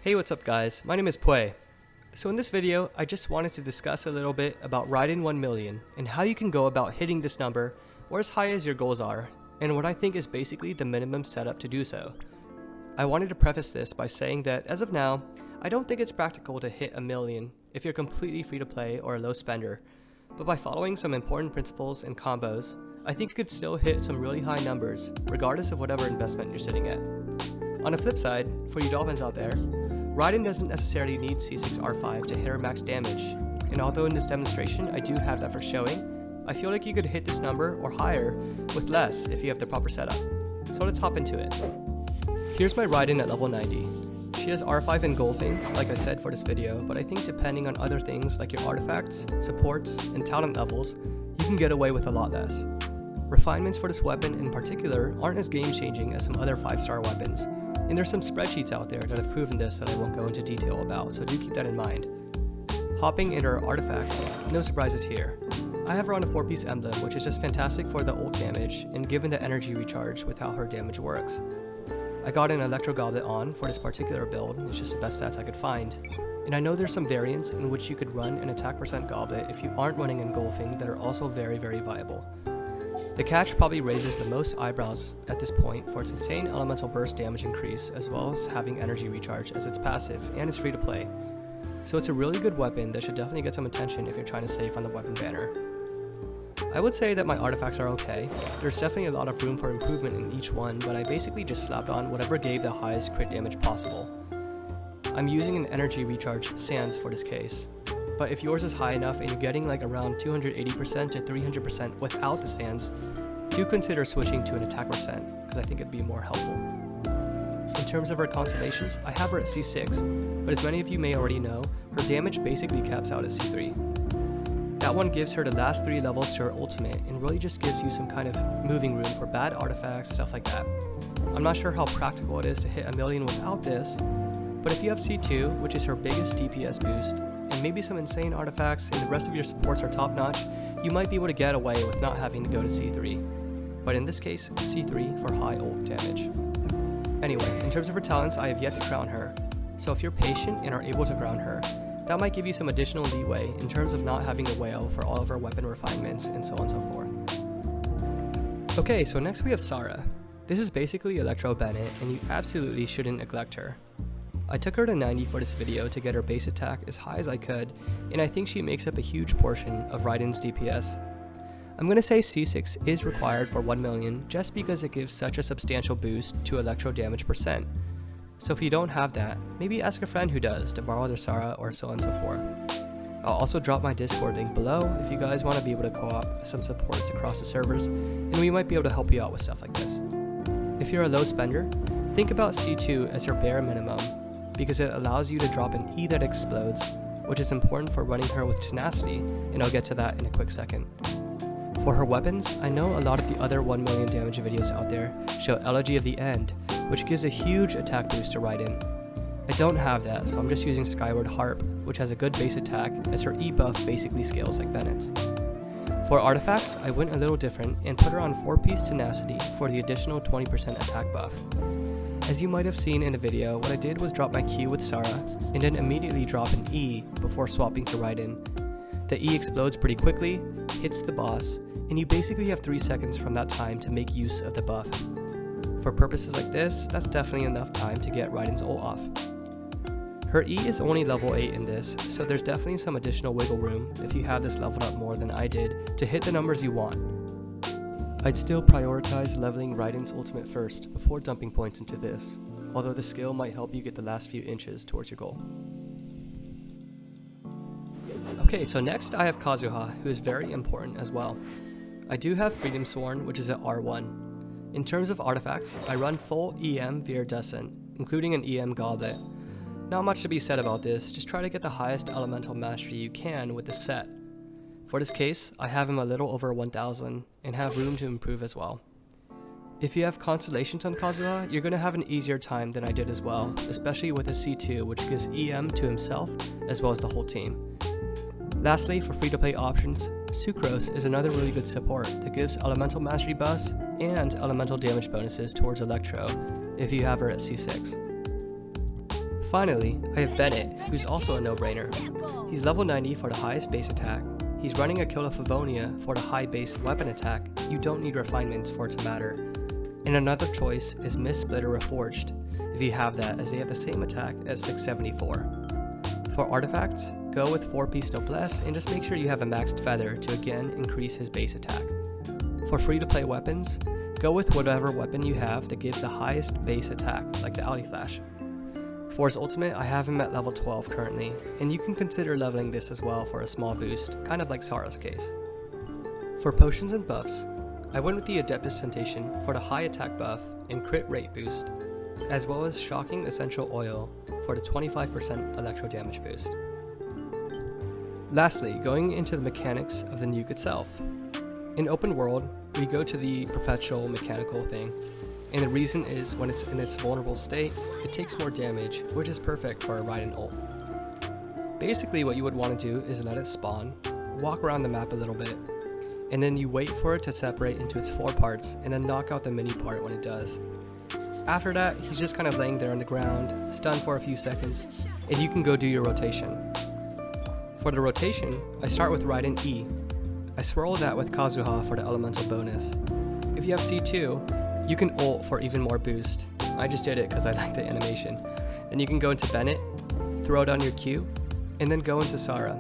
Hey, what's up guys? My name is Pui. So in this video, I just wanted to discuss a little bit about Raiden 1 million and how you can go about hitting this number or as high as your goals are, and what I think is basically the minimum setup to do so. I wanted to preface this by saying that as of now, I don't think it's practical to hit 1 million if you're completely free to play or a low spender, but by following some important principles and combos, I think you could still hit some really high numbers regardless of whatever investment you're sitting at. On the flip side, for you dolphins out there, Raiden doesn't necessarily need C6R5 to hit her max damage, and although in this demonstration I do have that for showing, I feel like you could hit this number or higher with less if you have the proper setup. So let's hop into it. Here's my Raiden at level 90. She has R5 engulfing, like I said for this video, but I think depending on other things like your artifacts, supports, and talent levels, you can get away with a lot less. Refinements for this weapon in particular aren't as game-changing as some other 5-star weapons, and there's some spreadsheets out there that have proven this that I won't go into detail about, so do keep that in mind. Hopping into her artifacts, no surprises here. I have her on a 4-piece emblem, which is just fantastic for the ult damage and given the energy recharge with how her damage works. I got an Electro Goblet on for this particular build, it's just the best stats I could find. And I know there's some variants in which you could run an attack percent goblet if you aren't running engulfing that are also very viable. The catch probably raises the most eyebrows at this point for its insane elemental burst damage increase, as well as having energy recharge as its passive and is free to play. So it's a really good weapon that should definitely get some attention if you're trying to save on the weapon banner. I would say that my artifacts are okay. There's definitely a lot of room for improvement in each one, but I basically just slapped on whatever gave the highest crit damage possible. I'm using an energy recharge sans for this case, but if yours is high enough and you're getting like around 280% to 300% without the sans, do consider switching to an attack percent, because I think it'd be more helpful. In terms of her constellations, I have her at C6, but as many of you may already know, her damage basically caps out at C3. That one gives her the last 3 levels to her ultimate and really just gives you some kind of moving room for bad artifacts, stuff like that. I'm not sure how practical it is to hit 1 million without this, but if you have C2, which is her biggest DPS boost, and maybe some insane artifacts and the rest of your supports are top notch, you might be able to get away with not having to go to C3. But in this case, C3 for high ult damage. Anyway, in terms of her talents, I have yet to crown her, so if you're patient and are able to crown her, that might give you some additional leeway in terms of not having to wail for all of her weapon refinements and so on and so forth. Okay, so next we have Sara. This is basically Electro Bennett, and you absolutely shouldn't neglect her. I took her to 90 for this video to get her base attack as high as I could, and I think she makes up a huge portion of Raiden's DPS. I'm going to say C6 is required for 1 million just because it gives such a substantial boost to electro damage percent. So if you don't have that, maybe ask a friend who does to borrow their Sara or so on and so forth. I'll also drop my Discord link below if you guys want to be able to co-op some supports across the servers, and we might be able to help you out with stuff like this. If you're a low spender, think about C2 as your bare minimum, because it allows you to drop an E that explodes, which is important for running her with tenacity, and I'll get to that in a quick second. For her weapons, I know a lot of the other 1 million damage videos out there show Elegy of the End, which gives a huge attack boost to Raiden. I don't have that, so I'm just using Skyward Harp, which has a good base attack as her E buff basically scales like Bennett's. For artifacts, I went a little different and put her on 4-piece tenacity for the additional 20% attack buff. As you might have seen in the video, what I did was drop my Q with Sara, and then immediately drop an E before swapping to Raiden. The E explodes pretty quickly, hits the boss, and you basically have 3 seconds from that time to make use of the buff. For purposes like this, that's definitely enough time to get Raiden's ult off. Her E is only level 8 in this, so there's definitely some additional wiggle room if you have this leveled up more than I did to hit the numbers you want. I'd still prioritize leveling Raiden's ultimate first before dumping points into this, although the skill might help you get the last few inches towards your goal. Okay, so next I have Kazuha, who is very important as well. I do have Freedom Sworn, which is at R1. In terms of artifacts, I run full EM Viridescent, including an EM Goblet. Not much to be said about this, just try to get the highest elemental mastery you can with the set. For this case, I have him a little over 1000 and have room to improve as well. If you have constellations on Kazuha, you're going to have an easier time than I did as well, especially with a C2 which gives EM to himself as well as the whole team. Lastly, for free-to-play options, Sucrose is another really good support that gives elemental mastery buffs and elemental damage bonuses towards Electro if you have her at C6. Finally, I have Bennett, who's also a no-brainer. He's level 90 for the highest base attack. He's running a Kill of Favonia for the high base weapon attack. You don't need refinements for it to matter. And another choice is Mist Splitter Reforged, if you have that, as they have the same attack as 674. For artifacts, go with 4-piece Noblesse and just make sure you have a maxed feather to again increase his base attack. For free-to-play weapons, go with whatever weapon you have that gives the highest base attack, like the Alley Flash. For his ultimate, I have him at level 12 currently, and you can consider leveling this as well for a small boost, kind of like Sara's case. For potions and buffs, I went with the Adeptus Temptation for the high attack buff and crit rate boost, as well as Shocking Essential Oil for the 25% electro damage boost. Lastly, going into the mechanics of the nuke itself. In open world, we go to the perpetual mechanical thing, and the reason is when it's in its vulnerable state, it takes more damage, which is perfect for a Raiden ult. Basically what you would want to do is let it spawn, walk around the map a little bit, and then you wait for it to separate into its 4 parts and then knock out the mini part when it does. After that, he's just kind of laying there on the ground, stunned for a few seconds, and you can go do your rotation. For the rotation, I start with Raiden E. I swirl that with Kazuha for the elemental bonus. If you have C2, you can ult for even more boost. I just did it because I like the animation. Then you can go into Bennett, throw down your Q, and then go into Sara.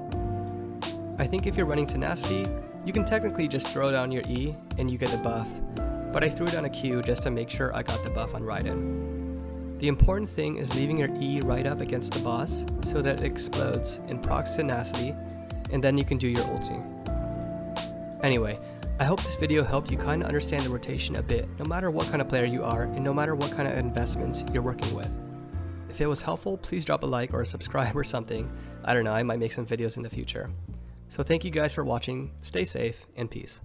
I think if you're running Tenacity, you can technically just throw down your E and you get the buff, but I threw down a Q just to make sure I got the buff on Raiden. The important thing is leaving your E right up against the boss so that it explodes and procs Tenacity, and then you can do your ulti. Anyway, I hope this video helped you kind of understand the rotation a bit, no matter what kind of player you are and no matter what kind of investments you're working with. If it was helpful, please drop a like or a subscribe or something. I don't know, I might make some videos in the future. So thank you guys for watching, stay safe, and peace.